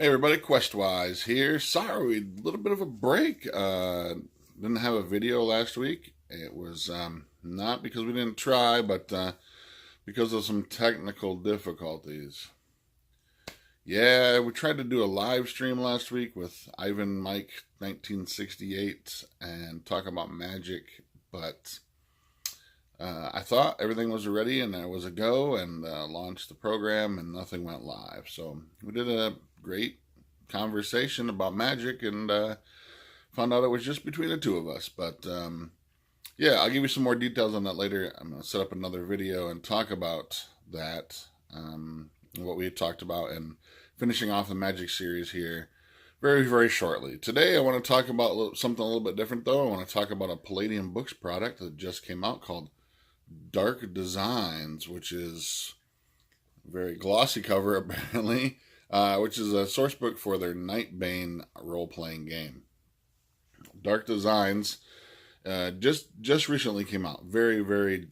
Hey everybody, Questwise here. Sorry, a little bit of a break. Didn't have a video last week. It was not because we didn't try, but because of some technical difficulties. Yeah, we tried to do a live stream last week with Ivan Mike 1968 and talk about magic, but I thought everything was ready and there was a go and launched the program and nothing went live. So we did a great conversation about magic and found out it was just between the two of us. But yeah, I'll give you some more details on that later. I'm going to set up another video and talk about that, what we had talked about, and finishing off the magic series here very, very shortly. Today I want to talk about something a little bit different though. I want to talk about a Palladium Books product that just came out called Dark Designs, which is a very glossy cover apparently, which is a source book for their Nightbane role-playing game. Dark Designs just recently came out. Very, very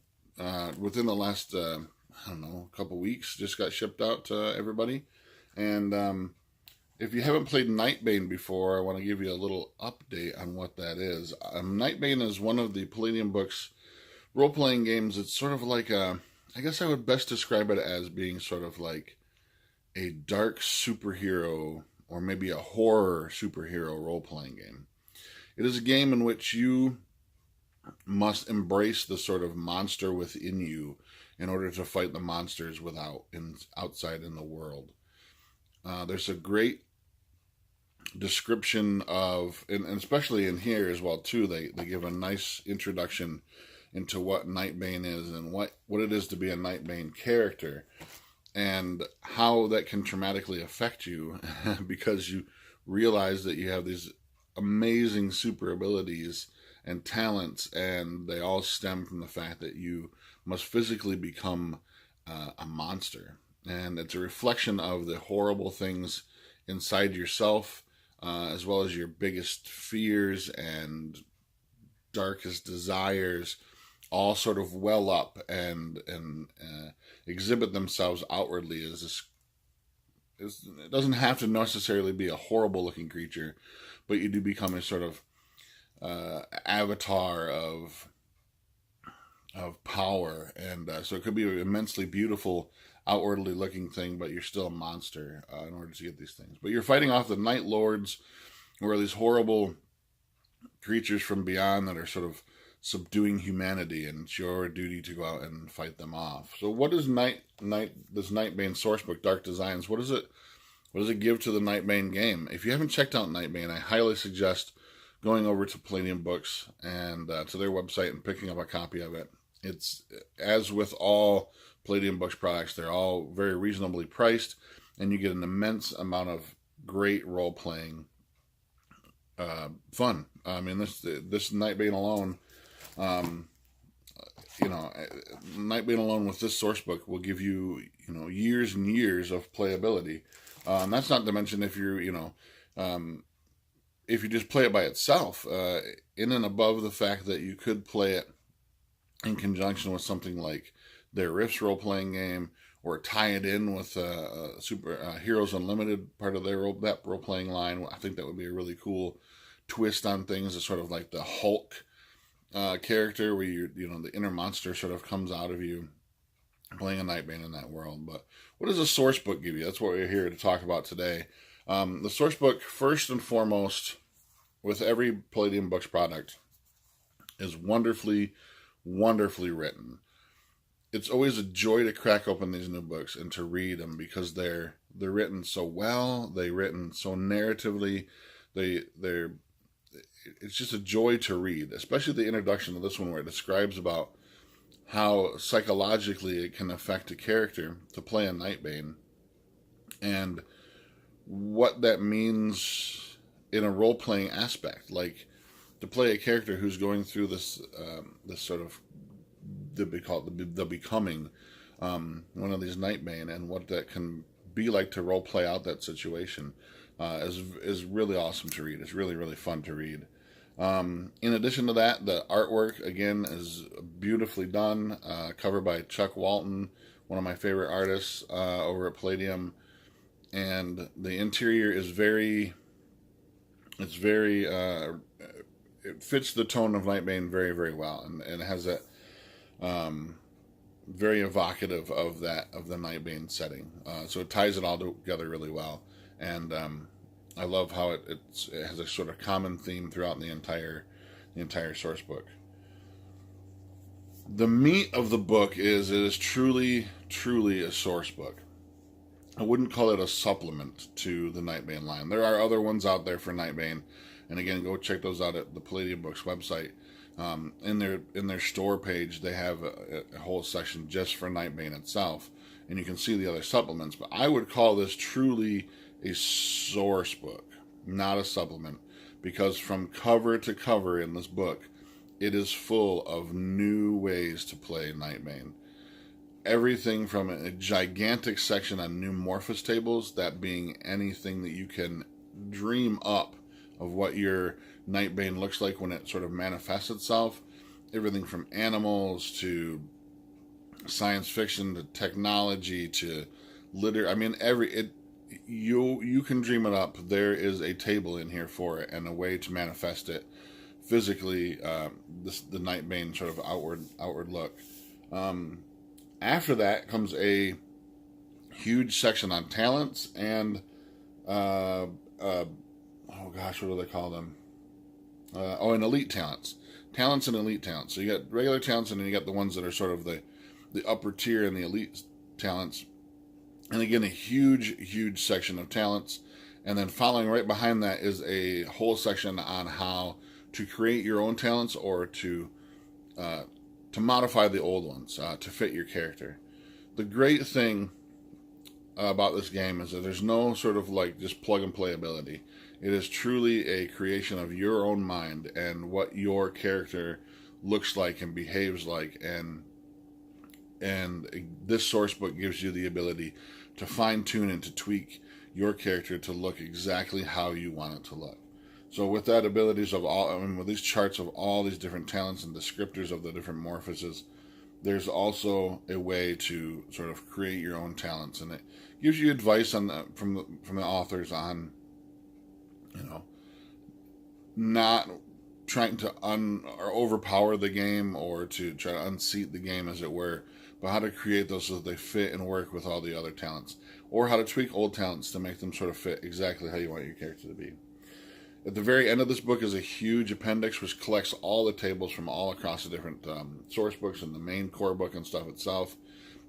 within the last I don't know, couple weeks, just got shipped out to everybody. And if you haven't played Nightbane before, I want to give you a little update on what that is. Nightbane is one of the Palladium Books role-playing games. It's sort of like I guess I would best describe it as being sort of like a dark superhero or maybe a horror superhero role-playing game. It is a game in which you must embrace the sort of monster within you in order to fight the monsters outside in the world. There's a great description of, and especially in here as well too, they give a nice introduction into what Nightbane is and what it is to be a Nightbane character and how that can traumatically affect you because you realize that you have these amazing super abilities and talents, and they all stem from the fact that you must physically become a monster. And it's a reflection of the horrible things inside yourself, as well as your biggest fears and darkest desires, all sort of well up and exhibit themselves outwardly as this. It doesn't have to necessarily be a horrible looking creature, but you do become a sort of avatar of power, and so it could be an immensely beautiful outwardly looking thing, but you're still a monster in order to get these things. But you're fighting off the Night Lords, who are these horrible creatures from beyond that are sort of subduing humanity, and it's your duty to go out and fight them off. So what is this Nightbane sourcebook, Dark Designs, what does it give to the Nightbane game? If you haven't checked out Nightbane, I highly suggest going over to Palladium Books and to their website and picking up a copy of it. It's, as with all Palladium Books products, they're all very reasonably priced, and you get an immense amount of great role-playing fun. I mean, this Nightbane alone, Nightbane alone with this source book will give you, years and years of playability. That's not to mention if you're, if you just play it by itself, in and above the fact that you could play it in conjunction with something like their Rift's role-playing game, or tie it in with Super Heroes Unlimited, part of that role-playing line. I think that would be a really cool twist on things. It's sort of like the Hulk character, where the inner monster sort of comes out of you, playing a Nightbane in that world. But what does a source book give you? That's what we're here to talk about today. The source book, first and foremost, with every Palladium Books product, is wonderfully, wonderfully written. It's always a joy to crack open these new books and to read them, because they're written so well, they're written so narratively, it's just a joy to read, especially the introduction to this one, where it describes about how psychologically it can affect a character to play a Nightbane, and what that means in a role-playing aspect, like to play a character who's going through this sort of, we call it the becoming, one of these Nightbane, and what that can be like to role-play out that situation is really awesome to read. It's really, really fun to read. In addition to that, the artwork, again, is beautifully done, covered by Chuck Walton, one of my favorite artists over at Palladium. and the interior is very, it's very, it fits the tone of Nightbane very, very well, and it has that very evocative of the Nightbane setting. So it ties it all together really well, and I love how it has a sort of common theme throughout the entire source book. The meat of the book is it is truly a source book. I wouldn't call it a supplement to the Nightbane line. There are other ones out there for Nightbane, and again, go check those out at the Palladium Books website. In their store page, they have a whole section just for Nightbane itself, and you can see the other supplements. But I would call this truly a source book, not a supplement, because from cover to cover in this book, it is full of new ways to play Nightbane. Everything from a gigantic section on new Morphous tables, that being anything that you can dream up of what your Nightbane looks like when it sort of manifests itself. Everything from animals to science fiction to technology to litter. I mean, you can dream it up. There is a table in here for it and a way to manifest it physically. The Nightbane sort of outward look. After that comes a huge section on talents and oh gosh, what do they call them? And elite talents. Talents and elite talents. So you got regular talents, and then you got the ones that are sort of the upper tier and the elite talents. And again, a huge section of talents. And then following right behind that is a whole section on how to create your own talents or to modify the old ones to fit your character. The great thing about this game is that there's no sort of like just plug and play ability. It is truly a creation of your own mind and what your character looks like and behaves like, and this source book gives you the ability to fine tune and to tweak your character to look exactly how you want it to look. So with that abilities of with these charts of all these different talents and descriptors of the different morphoses, there's also a way to sort of create your own talents, and it gives you advice from the authors on, not trying to or overpower the game or to try to unseat the game, as it were, but how to create those so that they fit and work with all the other talents, or how to tweak old talents to make them sort of fit exactly how you want your character to be. At the very end of this book is a huge appendix which collects all the tables from all across the different source books and the main core book and stuff itself,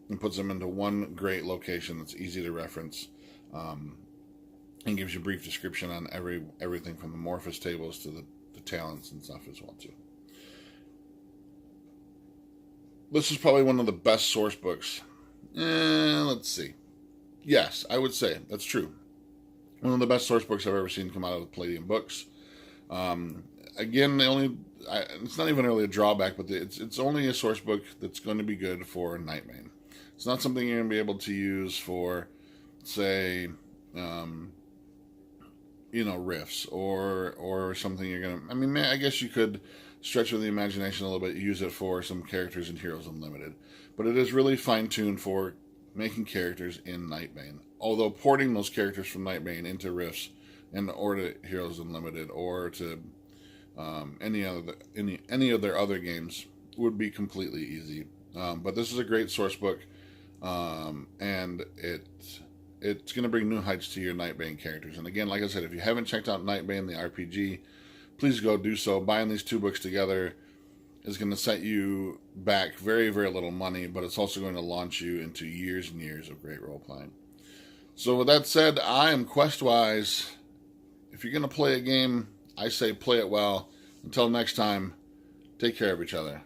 and puts them into one great location that's easy to reference, and gives you a brief description on everything from the Morphous tables to the talents and stuff as well too. This is probably one of the best source books. Let's see. Yes, I would say that's true. One of the best source books I've ever seen come out of the Palladium Books. Again, it's not even really a drawback, but it's only a source book that's going to be good for Nightbane. It's not something you're going to be able to use for, say, riffs or something you're going to... I mean, I guess you could stretch with the imagination a little bit, use it for some characters in Heroes Unlimited. But it is really fine-tuned for making characters in Nightbane. Although porting those characters from Nightbane into riffs or to Heroes Unlimited or to any of their other games would be completely easy. But this is a great source book, and it's going to bring new heights to your Nightbane characters. And again, like I said, if you haven't checked out Nightbane the RPG, please go do so. Buying these two books together is going to set you back very, very little money, but it's also going to launch you into years and years of great role-playing. So with that said, I am Questwise. If you're going to play a game, I say play it well. Until next time, take care of each other.